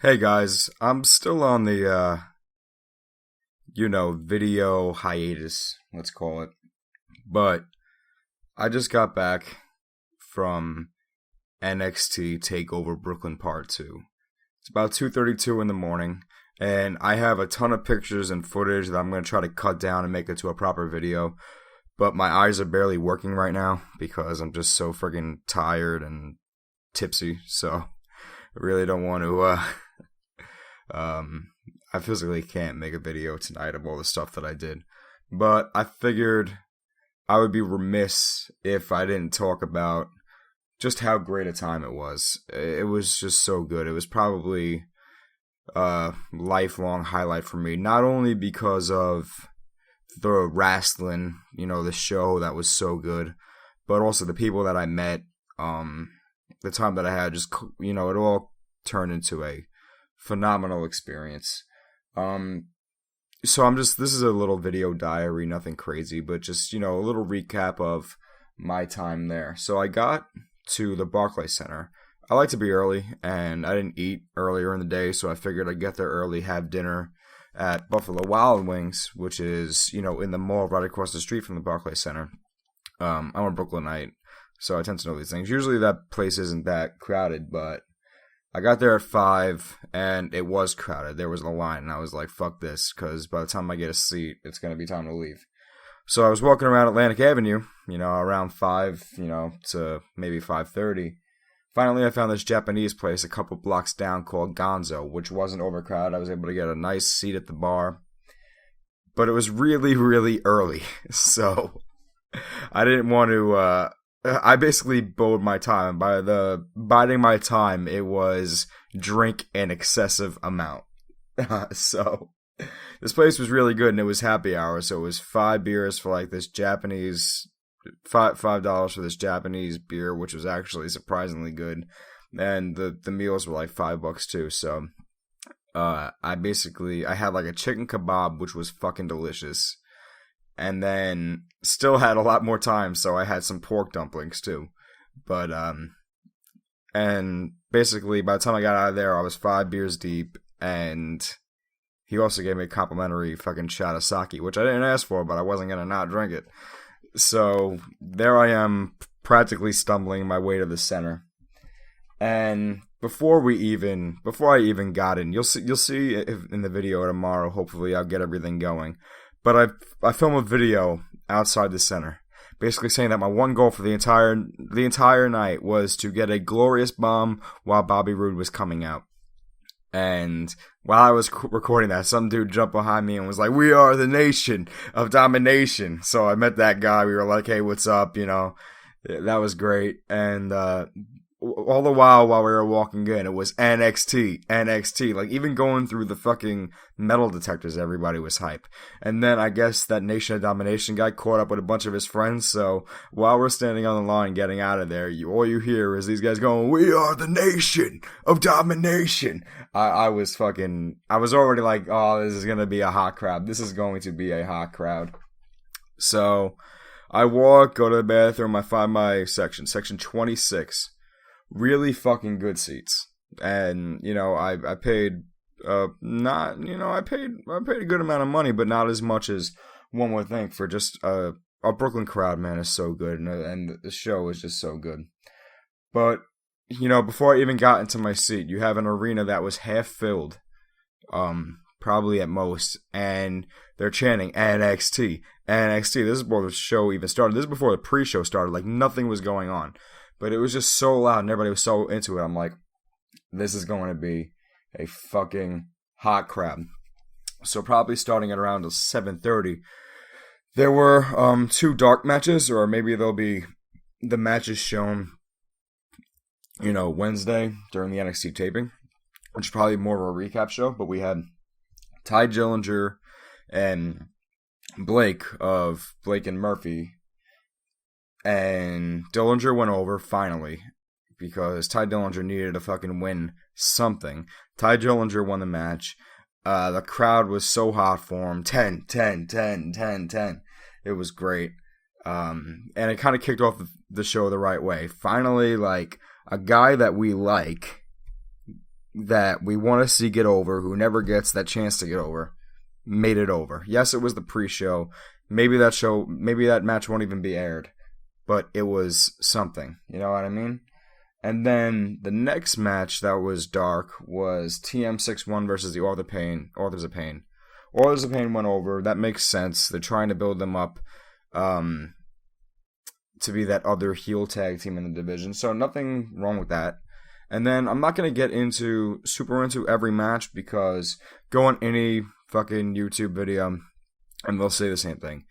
Hey guys, I'm still on the video hiatus, let's call it. But I just got back from NXT Takeover Brooklyn Part 2. It's about 2:32 in the morning, and I have a ton of pictures and footage that I'm going to try to cut down and make it to a proper video. But my eyes are barely working right now because I'm just so friggin' tired and tipsy, so I really don't want to I physically can't make a video tonight of all the stuff that I did. But I figured I would be remiss if I didn't talk about just how great a time it was. It was just so good. It was probably a lifelong highlight for me. Not only because of the wrestling, the show that was so good, but also the people that I met, the time that I had, just, it all turned into a phenomenal experience. So this is a little video diary, nothing crazy, but just, a little recap of my time there. So I got to the Barclays Center. I like to be early, and I didn't eat earlier in the day, so I figured I'd get there early, have dinner at Buffalo Wild Wings, which is, in the mall right across the street from the Barclays Center. I'm a Brooklynite, so I tend to know these things. Usually that place isn't that crowded, but I got there at 5, and it was crowded. There was a line, and I was like, fuck this, because by the time I get a seat, it's going to be time to leave. So I was walking around Atlantic Avenue, around 5, to maybe 5:30. Finally, I found this Japanese place a couple blocks down called Gonzo, which wasn't overcrowded. I was able to get a nice seat at the bar. But it was really, really early, so I didn't want to... I basically bode my time. By the biding my time, it was drink an excessive amount. So this place was really good, and it was happy hour. So it was 5 beers for like this Japanese, $5 for this Japanese beer, which was actually surprisingly good, and the meals were like $5 too. So I had like a chicken kebab, which was fucking delicious. And then still had a lot more time, so I had some pork dumplings too. But and basically by the time I got out of there, I was 5 beers deep, and he also gave me a complimentary fucking shot of sake, which I didn't ask for, but I wasn't gonna not drink it. So there I am, practically stumbling my way to the center. And before I even got in, you'll see in the video tomorrow. Hopefully, I'll get everything going. But I filmed a video outside the center, basically saying that my one goal for the entire night was to get a glorious bomb while Bobby Roode was coming out. And while I was recording that, some dude jumped behind me and was like, "We are the nation of domination." So I met that guy. We were like, "Hey, what's up?" That was great. And all the while we were walking in, it was NXT. Like, even going through the fucking metal detectors, everybody was hype. And then I guess that Nation of Domination guy caught up with a bunch of his friends. So while we're standing on the line getting out of there, all you hear is these guys going, "We are the Nation of Domination." I was already like, oh, this is going to be a hot crowd. This is going to be a hot crowd. So I go to the bathroom, I find my section 26. Really fucking good seats, and I paid I paid a good amount of money, but not as much as one would think for just a Brooklyn crowd. Man, is so good, and the show is just so good. But before I even got into my seat, you have an arena that was half filled, probably at most, and they're chanting NXT, NXT. This is before the show even started. This is before the pre-show started. Like, nothing was going on. But it was just so loud and everybody was so into it. I'm like, this is going to be a fucking hot crowd. So probably starting at around 7:30, there were 2 dark matches, or maybe there'll be the matches shown, Wednesday during the NXT taping, which is probably more of a recap show. But we had Ty Dillinger and Blake and Murphy. And Dillinger went over, finally, because Ty Dillinger needed to fucking win something. Ty Dillinger won the match. The crowd was so hot for him. 10, 10, 10, 10, 10. It was great. And it kind of kicked off the show the right way. Finally, like, a guy that we like that we want to see get over, who never gets that chance to get over, made it over. Yes, it was the pre-show. Maybe that match won't even be aired, but it was something. You know what I mean? And then the next match that was dark was TM61 versus the Authors of Pain. Authors of Pain went over. That makes sense. They're trying to build them up to be that other heel tag team in the division. So nothing wrong with that. And then I'm not going to get super into every match because go on any fucking YouTube video and they'll say the same thing.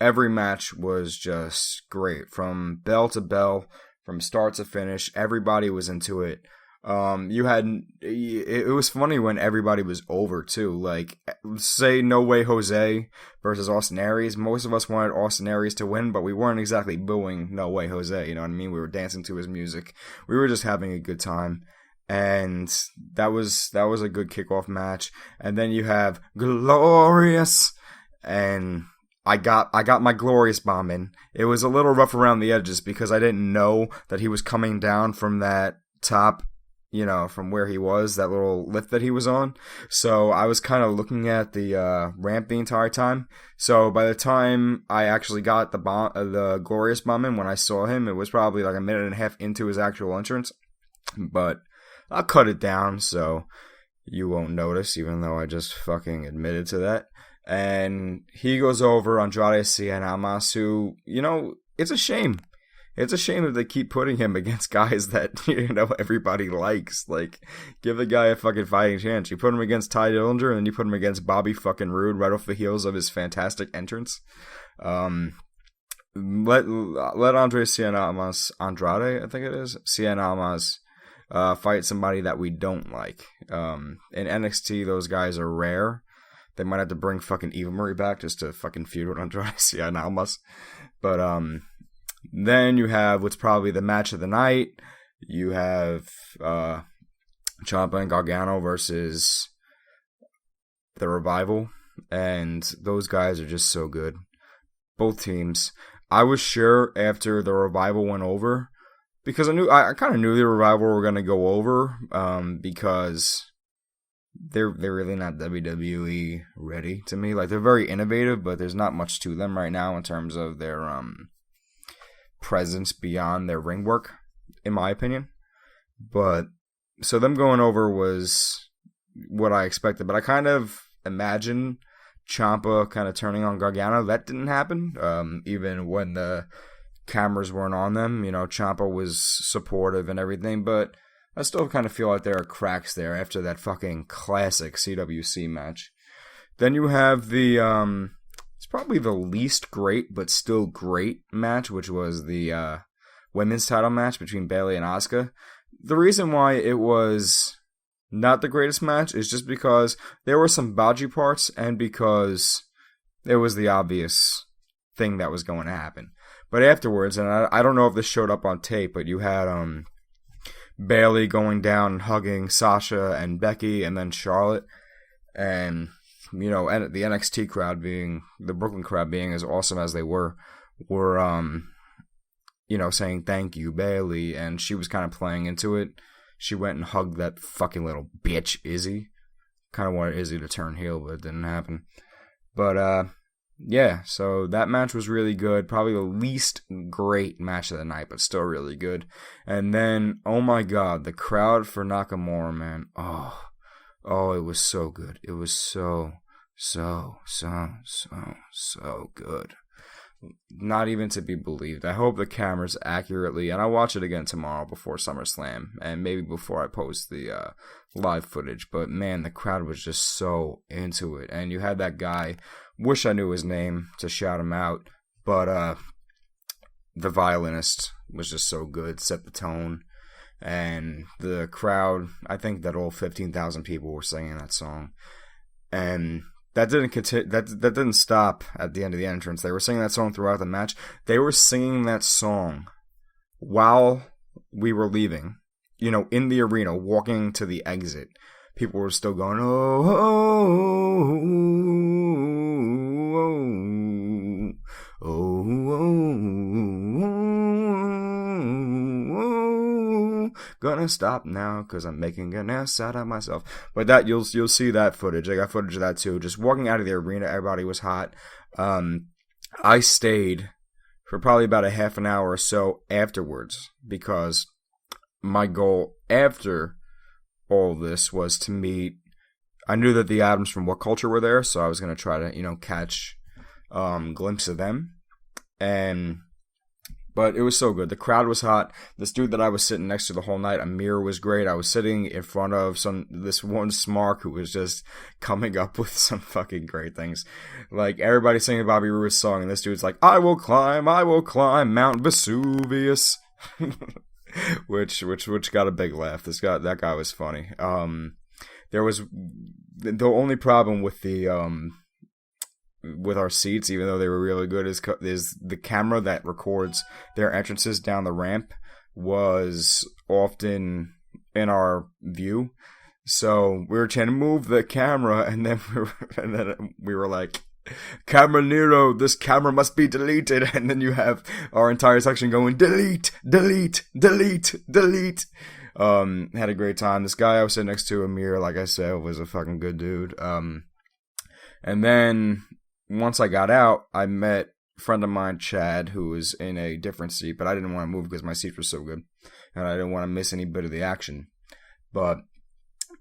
Every match was just great. From bell to bell, from start to finish, everybody was into it. It was funny when everybody was over too. Like, say No Way Jose versus Austin Aries. Most of us wanted Austin Aries to win, but we weren't exactly booing No Way Jose. You know what I mean? We were dancing to his music. We were just having a good time, and that was a good kickoff match. And then you have Glorious, and I got my Glorious bomb in. It was a little rough around the edges because I didn't know that he was coming down from that top, you know, from where he was, that little lift that he was on. So I was kind of looking at the ramp the entire time. So by the time I actually got the Glorious bomb in, when I saw him, it was probably like a minute and a half into his actual entrance. But I'll cut it down so you won't notice, even though I just fucking admitted to that. And he goes over Andrade Cien Almas, who, you know, it's a shame. It's a shame that they keep putting him against guys that, you know, everybody likes. Like, give the guy a fucking fighting chance. You put him against Ty Dillinger, and then you put him against Bobby fucking Roode right off the heels of his fantastic entrance. Let Andrade, I think it is, Cien Almas, fight somebody that we don't like. In NXT, those guys are rare. They might have to bring fucking Eva Marie back just to fucking feud with Andrade Cien Almas. But, then you have what's probably the match of the night. You have Ciampa and Gargano versus the Revival. And those guys are just so good. Both teams. I was sure after the Revival went over, because I kind of knew the Revival were going to go over, because they're really not WWE ready to me. Like, they're very innovative, but there's not much to them right now in terms of their presence beyond their ring work, in my opinion. But so them going over was what I expected, but I kind of imagined Ciampa kind of turning on Gargano. That didn't happen. Even when the cameras weren't on them, you know, Ciampa was supportive and everything, but I still kind of feel like there are cracks there after that fucking classic CWC match. Then you have the it's probably the least great, but still great match, which was the women's title match between Bayley and Asuka. The reason why it was not the greatest match is just because there were some bodgy parts and because it was the obvious thing that was going to happen. But afterwards, and I don't know if this showed up on tape, but you had Bayley going down and hugging Sasha and Becky and then Charlotte, and you know, and the NXT crowd the Brooklyn crowd being as awesome as they were you know, saying thank you, Bayley, and she was kind of playing into it. She went and hugged that fucking little bitch, Izzy. Kind of wanted Izzy to turn heel, but it didn't happen. But, yeah, so that match was really good. Probably the least great match of the night, but still really good. And then, oh my god, the crowd for Nakamura, man. Oh, it was so good. It was so good. Not even to be believed. I hope the cameras accurately, and I'll watch it again tomorrow before SummerSlam, and maybe before I post the live footage, but man, the crowd was just so into it. And you had that guy, wish I knew his name to shout him out, but the violinist was just so good, set the tone, and the crowd, I think that all 15,000 people were singing that song, and that didn't stop at the end of the entrance. They were singing that song throughout the match. They were singing that song while we were leaving, you know, in the arena, walking to the exit. People were still going, Gonna stop now because I'm making an ass out of myself. But that you'll see that footage. I got footage of that too. Just walking out of the arena, everybody was hot. I stayed for probably about a half an hour or so afterwards because my goal after all this was to meet. I knew that the Adams from What Culture were there, so I was gonna try to catch glimpse of them. But it was so good. The crowd was hot. This dude that I was sitting next to the whole night, Amir, was great. I was sitting in front of this one smark who was just coming up with some fucking great things. Like, everybody singing Bobby Roode's song, and this dude's like, I will climb Mount Vesuvius. which got a big laugh. That guy was funny. There was the only problem with with our seats, even though they were really good, is the camera that records their entrances down the ramp was often in our view. So we were trying to move the camera, and then we were like, Camera Nero, this camera must be deleted. And then you have our entire section going, delete, delete, delete, delete. Had a great time. This guy I was sitting next to, Amir, like I said, was a fucking good dude. And then once I got out, I met a friend of mine, Chad, who was in a different seat, but I didn't want to move because my seats were so good, and I didn't want to miss any bit of the action. But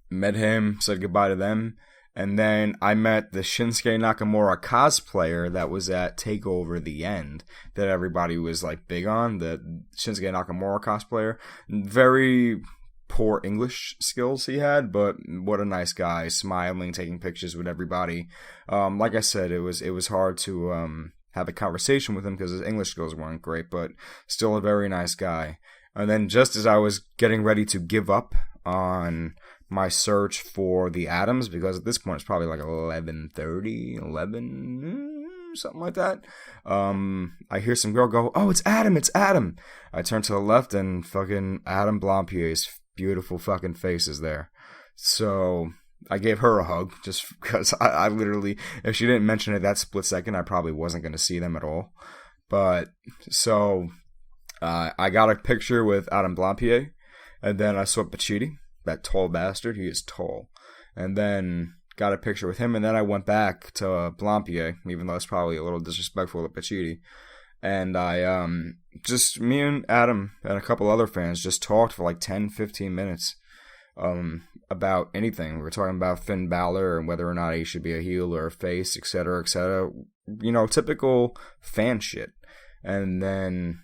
met him, said goodbye to them, and then I met the Shinsuke Nakamura cosplayer that was at Takeover The End, that everybody was like big on, the Shinsuke Nakamura cosplayer. Very poor English skills he had, but what a nice guy, smiling, taking pictures with everybody. Like I said, it was hard to have a conversation with him because his English skills weren't great, but still a very nice guy. And then just as I was getting ready to give up on my search for the Adams, because at this point it's probably like 11:30, something like that, I hear some girl go, "Oh, it's Adam, it's Adam." I turn to the left and fucking Adam Blampier's beautiful fucking face is there. So I gave her a hug just because I literally, if she didn't mention it that split second, I probably wasn't going to see them at all. But so I got a picture with Adam Blampier, and then I saw Pacitti, that tall bastard. He is tall. And then got a picture with him, and then I went back to Blampier, even though it's probably a little disrespectful to Pacitti. And I, me and Adam and a couple other fans just talked for like 10-15 minutes about anything. We were talking about Finn Balor and whether or not he should be a heel or a face, etc., etc. Typical fan shit. And then,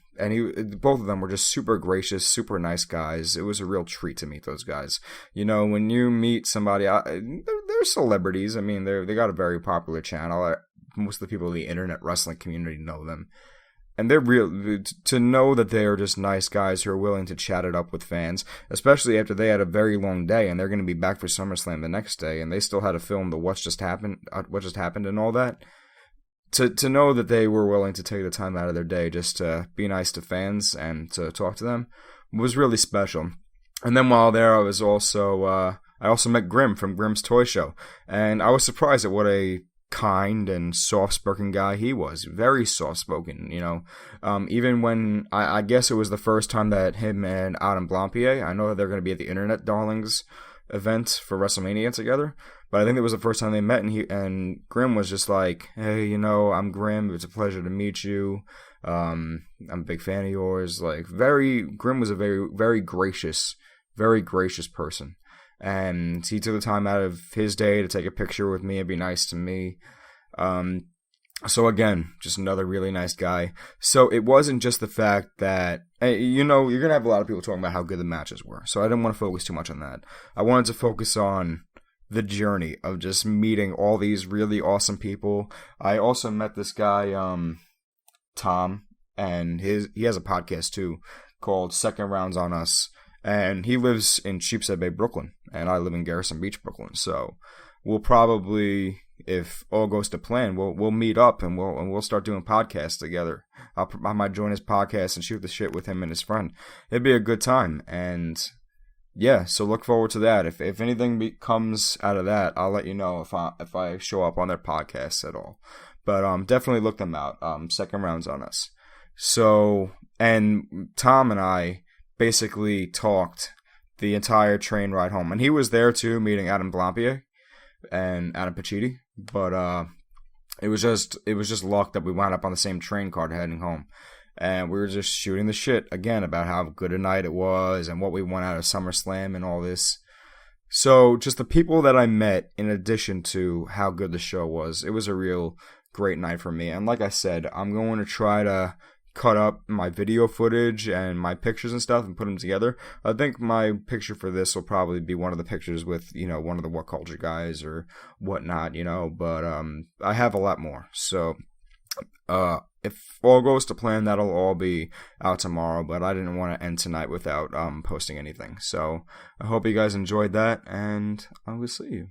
both of them were just super gracious, super nice guys. It was a real treat to meet those guys. When you meet somebody, they're celebrities. I mean, they got a very popular channel. Most of the people in the internet wrestling community know them. And they're real, to know that they are just nice guys who are willing to chat it up with fans, especially after they had a very long day and they're going to be back for SummerSlam the next day, and they still had to film the what just happened and all that. To know that they were willing to take the time out of their day just to be nice to fans and to talk to them was really special. And then while there, I also met Grim from Grim's Toy Show, and I was surprised at what a kind and soft-spoken guy he was. Very soft-spoken, even when I guess it was the first time that him and Adam Blampier, I know that they're going to be at the Internet Darlings event for WrestleMania together, but I think it was the first time they met, and Grim was just like, "Hey, I'm Grim, it's a pleasure to meet you, I'm a big fan of yours." Grim was a very, very gracious person. And he took the time out of his day to take a picture with me and be nice to me. So again, just another really nice guy. So it wasn't just the fact that, you're going to have a lot of people talking about how good the matches were. So I didn't want to focus too much on that. I wanted to focus on the journey of just meeting all these really awesome people. I also met this guy, Tom, and he has a podcast too called Second Rounds on Us. And he lives in Sheepshead Bay, Brooklyn, and I live in Garrison Beach, Brooklyn. So we'll probably, if all goes to plan, we'll meet up and we'll start doing podcasts together. I might join his podcast and shoot the shit with him and his friend. It'd be a good time, and yeah, so look forward to that. If anything comes out of that, I'll let you know if I show up on their podcasts at all. But definitely look them out. Second Rounds on Us. So, and Tom and I basically talked the entire train ride home. And he was there too, meeting Adam Blampier and Adam Pacitti. But it was just luck that we wound up on the same train card heading home. And we were just shooting the shit again about how good a night it was and what we won out of SummerSlam and all this. So just the people that I met, in addition to how good the show was, it was a real great night for me. And like I said, I'm going to try to cut up my video footage and my pictures and stuff and put them together. I think my picture for this will probably be one of the pictures with, one of the What Culture guys or whatnot, but I have a lot more. So if all goes to plan, that'll all be out tomorrow, but I didn't want to end tonight without posting anything. So I hope you guys enjoyed that, and I will see you.